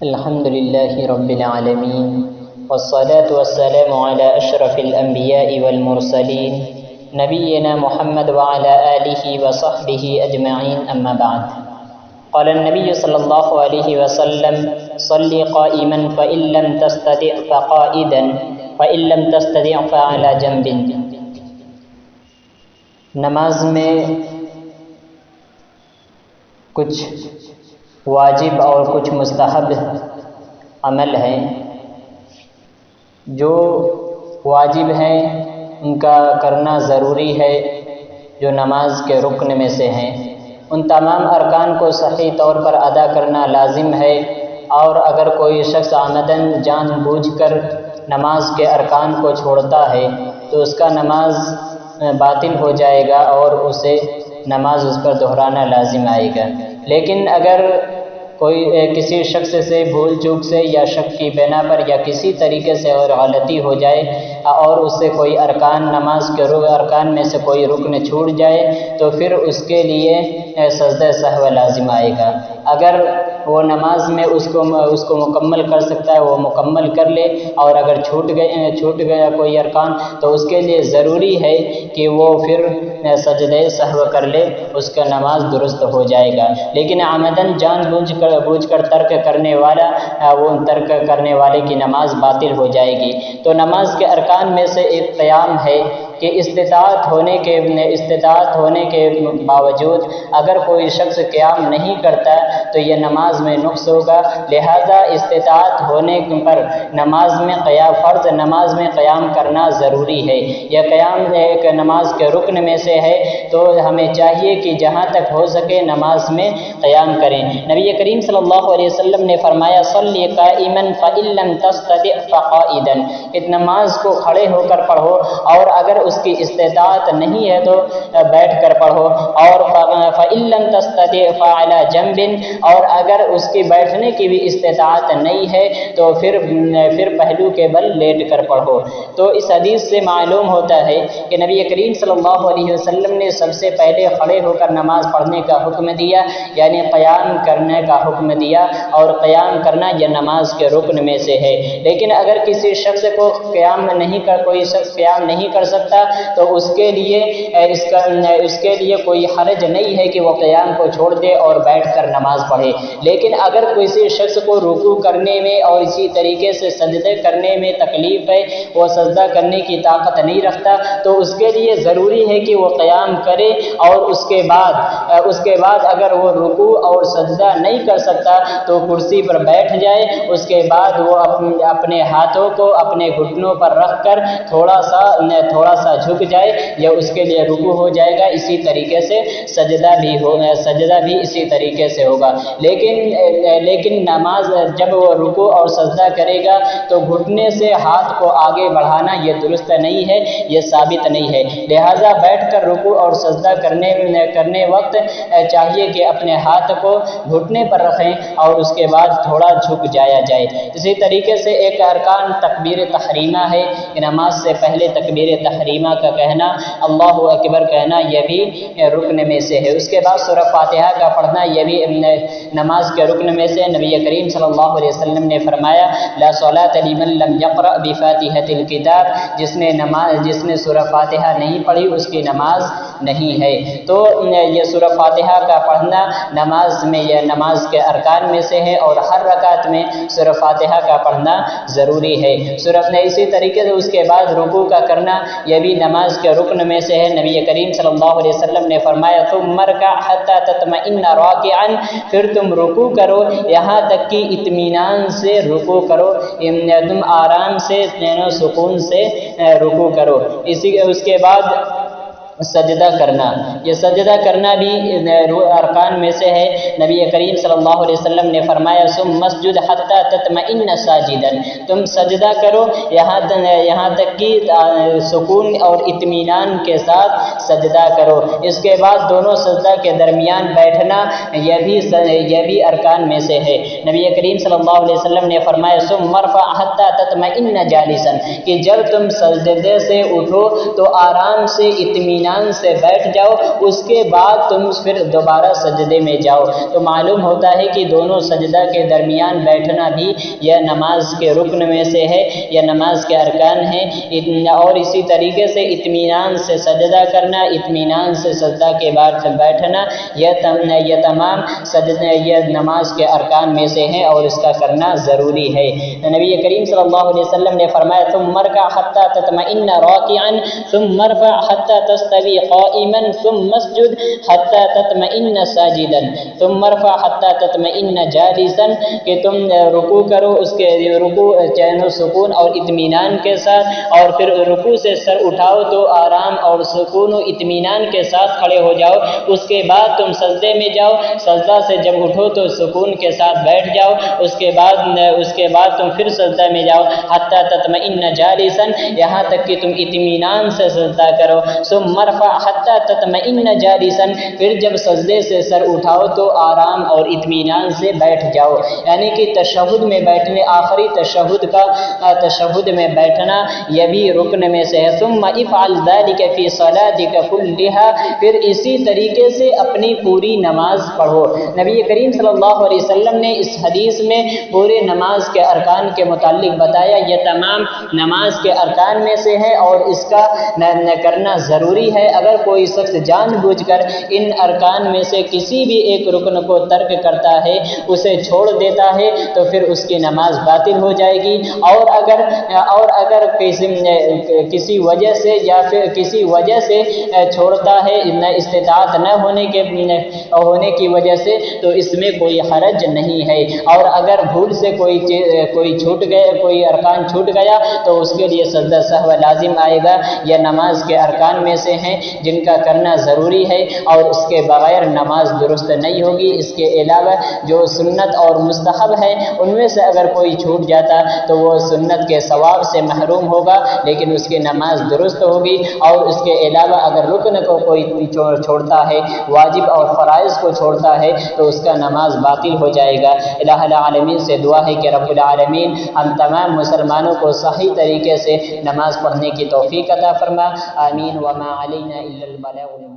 الحمد لله رب العالمين والصلاة والسلام على أشرف الأنبياء والمرسلين نبينا محمد وعلى آله وصحبه أجمعين أما بعد. قال النبي صلى الله عليه وسلم: صل قائما فإن لم تستطع فقائدا فإن لم تستطع فعلى جنب. نماز میں کچھ واجب اور کچھ مستحب عمل ہیں. جو واجب ہیں ان کا کرنا ضروری ہے، جو نماز کے رکن میں سے ہیں. ان تمام ارکان کو صحیح طور پر ادا کرنا لازم ہے، اور اگر کوئی شخص عمدن جان بوجھ کر نماز کے ارکان کو چھوڑتا ہے تو اس کا نماز باطل ہو جائے گا اور اسے نماز اس پر دہرانا لازم آئے گا. لیکن اگر کوئی کسی شخص سے بھول چوک سے یا شک کی بنا پر یا کسی طریقے سے اور غلطی ہو جائے اور اس سے کوئی نماز کے ارکان میں سے کوئی رکن چھوٹ جائے تو پھر اس کے لیے سجدہ سہو لازم آئے گا. اگر وہ نماز میں اس کو مکمل کر سکتا ہے وہ مکمل کر لے، اور اگر چھوٹ گیا کوئی ارکان تو اس کے لیے ضروری ہے کہ وہ پھر سجدہ سہو کر لے، اس کا نماز درست ہو جائے گا. لیکن عمدن جان بوجھ کر ترک کرنے والے کی نماز باطل ہو جائے گی. تو نماز کے ارکان میں سے ایک قیام ہے کہ استطاعت ہونے کے باوجود اگر کوئی شخص قیام نہیں کرتا تو یہ نماز میں نقص ہوگا. لہذا استطاعت ہونے پر فرض نماز میں قیام کرنا ضروری ہے. یہ قیام ایک نماز کے رکن میں سے ہے، تو ہمیں چاہیے کہ جہاں تک ہو سکے نماز میں قیام کریں. نبی کریم صلی اللہ علیہ وسلم نے فرمایا: صلی قائما فإن لم تستطع فقائدا. نماز کو کھڑے ہو کر پڑھو، اور اگر اس کی استطاعت نہیں ہے تو بیٹھ کر پڑھو. اور فإن لم تستطع فعلى جنب. اور اگر اس کی بیٹھنے کی بھی استطاعت نہیں ہے تو پھر پہلو کے بل لیٹ کر پڑھو. تو اس حدیث سے معلوم ہوتا ہے کہ نبی کریم صلی اللہ علیہ وسلم نے سب سے پہلے کھڑے ہو کر نماز پڑھنے کا حکم دیا، یعنی قیام کرنے کا حکم دیا، اور قیام کرنا یہ نماز کے رکن میں سے ہے. لیکن اگر کسی شخص کو کوئی شخص قیام نہیں کر سکتا تو اس کے لیے کوئی حرج نہیں ہے کہ وہ قیام کو چھوڑ دے اور بیٹھ کر نماز پڑھے. لیکن اگر کسی شخص کو رکوع کرنے میں اور اسی طریقے سے سجدے کرنے میں تکلیف ہے، وہ سجدہ کرنے کی طاقت نہیں رکھتا، تو اس کے لیے ضروری ہے کہ وہ قیام کرے، اور اس کے بعد اگر وہ رکوع اور سجدہ نہیں کر سکتا تو کرسی پر بیٹھ جائے. اس کے بعد وہ اپنے ہاتھوں کو اپنے گھٹنوں پر رکھ کر تھوڑا سا جھک جائے، یا اس کے لیے رکوع ہو جائے گا. اسی طریقے سے سجدہ بھی اسی طریقے سے ہوگا. لیکن نماز جب وہ رکوع اور سجدہ کرے گا تو گھٹنے سے ہاتھ کو آگے بڑھانا یہ درست نہیں ہے، یہ ثابت نہیں ہے. لہذا بیٹھ کر رکوع اور سجدہ کرنے وقت چاہیے کہ اپنے ہاتھ کو گھٹنے پر رکھیں اور اس کے بعد تھوڑا جھک جایا جائے. اسی طریقے سے ایک ارکان تکبیر تحریمہ ہے کہ نماز سے پہلے تکبیر تحریمہ کا کہنا، اللہ اکبر کہنا، یہ بھی رکن میں سے ہے. اس کے بعد سورہ فاتحہ کا پڑھنا یہ بھی نماز کے رکن میں سے. نبی کریم صلی اللہ علیہ وسلم نے فرمایا: لا صلاۃ لمن لم یقرأ بفاتحۃ الکتاب. جس نے سورہ فاتحہ نہیں پڑھی اس کی نماز نہیں ہے. تو یہ سورہ فاتحہ کا پڑھنا نماز کے ارکان میں سے ہے، اور ہر رکعت میں سورہ فاتحہ کا پڑھنا ضروری ہے. اسی طریقے سے اس کے بعد رکوع کا کرنا یہ بھی نماز کے رکن میں سے ہے. نبی کریم صلی اللہ علیہ وسلم نے فرمایا: ثم ارکع حتی تطمئن راکعا. پھر تم رکوع کرو یہاں تک کہ اطمینان سے رکوع کرو، تم آرام سے سکون سے رکوع کرو. اس کے بعد سجدہ کرنا، یہ سجدہ کرنا بھی ارکان میں سے ہے. نبی کریم صلی اللہ علیہ وسلم نے فرمایا: ثم اسجد حتی تطمئن ساجدا. تم سجدہ کرو یہاں تک کہ سکون اور اطمینان کے ساتھ سجدہ کرو. اس کے بعد دونوں سجدہ کے درمیان بیٹھنا یہ بھی ارکان میں سے ہے. نبی کریم صلی اللہ علیہ وسلم نے فرمایا: ثم ارفع حتی تطمئن جالسا. کہ جب تم سجدے سے اٹھو تو آرام سے اطمینان اطمینان سے بیٹھ جاؤ، اس کے بعد تم پھر دوبارہ سجدے میں جاؤ۔ تو معلوم ہوتا ہے کہ دونوں سجدہ کے درمیان بیٹھنا بھی یہ نماز کے رکن میں سے ہے، یہ نماز کے ارکان ہیں۔ اور اسی طریقے سے اطمینان سے سجدہ کرنا، اطمینان سے سجدہ کے بعد بیٹھنا، یہ تمام سجدے یہ نماز کے ارکان میں سے ہیں اور اس کا کرنا ضروری ہے۔ نبی کریم صلی اللہ علیہ وسلم نے فرمایا ثم ارکع حتی تطمئن راکعا ثم ارفع حتی تستوی قائما ثم اسجد حتی تطمئن ساجدا ثم ارفع حتی تطمئن جالسا، کہ تم رکوع کرو، اس کے رکوع چین و سکون اور اطمینان کے ساتھ، اور پھر رکوع سے سر اٹھاؤ تو آرام اور سکون و اطمینان کے ساتھ کھڑے ہو جاؤ، اس کے بعد تم سجدے میں جاؤ، سجدہ سے جب اٹھو تو سکون کے ساتھ بیٹھ جاؤ، اس کے بعد تم پھر سجدہ میں جاؤ حتی تطمئن جالسا، یہاں تک کہ تم اطمینان سے سجدہ کرو، ثم ارفع حتی تطمئن جالسا، پھر جب سجدے سے سر اٹھاؤ تو آرام اور اطمینان سے بیٹھ جاؤ، یعنی کہ تشہد میں بیٹھنے، آخری تشہد میں بیٹھنا یہ بھی رکن میں سے ہے۔ ثم افعل ذلك في صلاتك كلها، پھر اسی طریقے سے اپنی پوری نماز پڑھو۔ نبی کریم صلی اللہ علیہ وسلم نے اس حدیث میں پورے نماز کے ارکان کے متعلق بتایا، یہ تمام نماز کے ارکان میں سے ہے اور اس کا کرنا ضروری ہے۔ اگر کوئی شخص جان بوجھ کر ان ارکان میں سے کسی بھی ایک رکن کو ترک کرتا ہے، اسے چھوڑ دیتا ہے، تو پھر اس کی نماز باطل ہو جائے گی، اور اگر کسی وجہ سے یا پھر کسی وجہ سے چھوڑتا ہے، استطاعت نہ ہونے کی وجہ سے، تو اس میں کوئی حرج نہیں ہے، اور اگر بھول سے کوئی ارکان چھوٹ گیا تو اس کے لیے سجدہ سہو لازم آئے گا۔ یہ نماز کے ارکان میں سے ہیں جن کا کرنا ضروری ہے، اور اس کے بغیر نماز درست نہیں ہوگی۔ اس کے علاوہ جو سنت اور مستحب ہے ان میں سے اگر کوئی چھوٹ جاتا تو وہ سنت کے ثواب سے محروم ہوگا، لیکن اس کی نماز درست ہوگی۔ اور اس کے علاوہ اگر رکن کو کوئی چھوڑتا ہے، واجب اور فرائض کو چھوڑتا ہے، تو اس کا نماز باطل ہو جائے گا۔ الہ العالمین سے دعا ہے کہ رب العالمین ہم تمام مسلمانوں کو صحیح طریقے سے نماز پڑھنے کی توفیق عطا فرما، آمین۔ وما علینا الا البلاغ۔